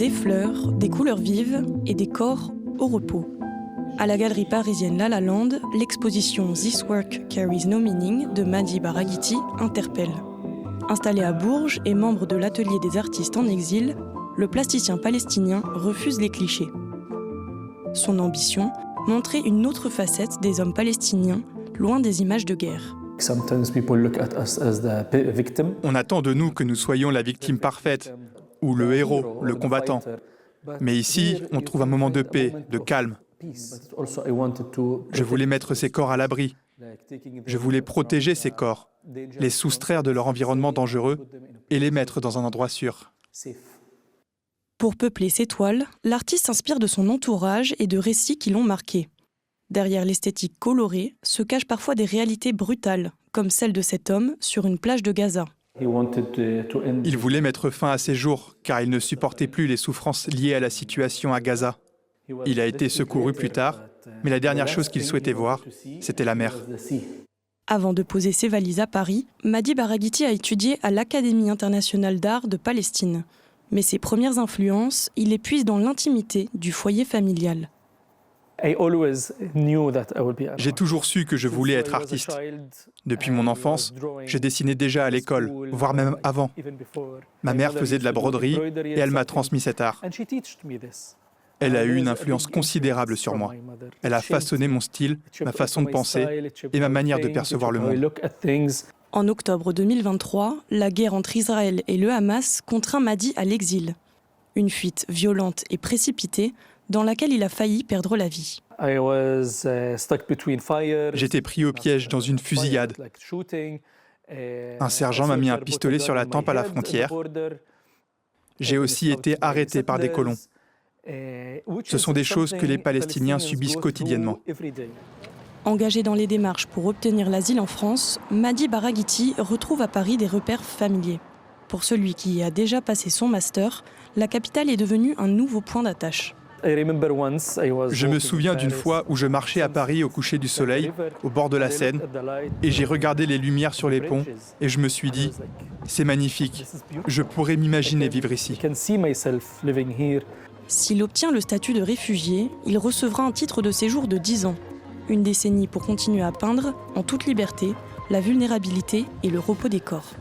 des fleurs, des couleurs vives et des corps au repos. À la galerie parisienne La La Land, l'exposition This Work Carries No Meaning de Mady Baraghiti interpelle. Installé à Bourges et membre de l'atelier des artistes en exil, le plasticien palestinien refuse les clichés. Son ambition, montrer une autre facette des hommes palestiniens, loin des images de guerre. On attend de nous que nous soyons la victime parfaite, ou le héros, le combattant. Mais ici, on trouve un moment de paix, de calme. Je voulais mettre ces corps à l'abri. Je voulais protéger ces corps, les soustraire de leur environnement dangereux et les mettre dans un endroit sûr. Pour peupler ses toiles, l'artiste s'inspire de son entourage et de récits qui l'ont marqué. Derrière l'esthétique colorée se cachent parfois des réalités brutales, comme celle de cet homme sur une plage de Gaza. Il voulait mettre fin à ses jours, car il ne supportait plus les souffrances liées à la situation à Gaza. Il a été secouru plus tard, mais la dernière chose qu'il souhaitait voir, c'était la mer. Avant de poser ses valises à Paris, Mady Baraghiti a étudié à l'Académie internationale d'art de Palestine. Mais ses premières influences, il les puise dans l'intimité du foyer familial. J'ai toujours su que je voulais être artiste. Depuis mon enfance, je dessinais déjà à l'école, voire même avant. Ma mère faisait de la broderie et elle m'a transmis cet art. Elle a eu une influence considérable sur moi. Elle a façonné mon style, ma façon de penser et ma manière de percevoir le monde. En octobre 2023, la guerre entre Israël et le Hamas contraint Mady à l'exil. Une fuite violente et précipitée dans laquelle il a failli perdre la vie. J'étais pris au piège dans une fusillade. Un sergent m'a mis un pistolet sur la tempe à la frontière. J'ai aussi été arrêté par des colons. Ce sont des choses que les Palestiniens subissent quotidiennement. Engagé dans les démarches pour obtenir l'asile en France, Mady Baraghiti retrouve à Paris des repères familiers. Pour celui qui y a déjà passé son master, la capitale est devenue un nouveau point d'attache. Je me souviens d'une fois où je marchais à Paris au coucher du soleil, au bord de la Seine, et j'ai regardé les lumières sur les ponts, et je me suis dit, c'est magnifique, je pourrais m'imaginer vivre ici. S'il obtient le statut de réfugié, il recevra un titre de séjour de 10 ans. Une décennie pour continuer à peindre, en toute liberté, la vulnérabilité et le repos des corps.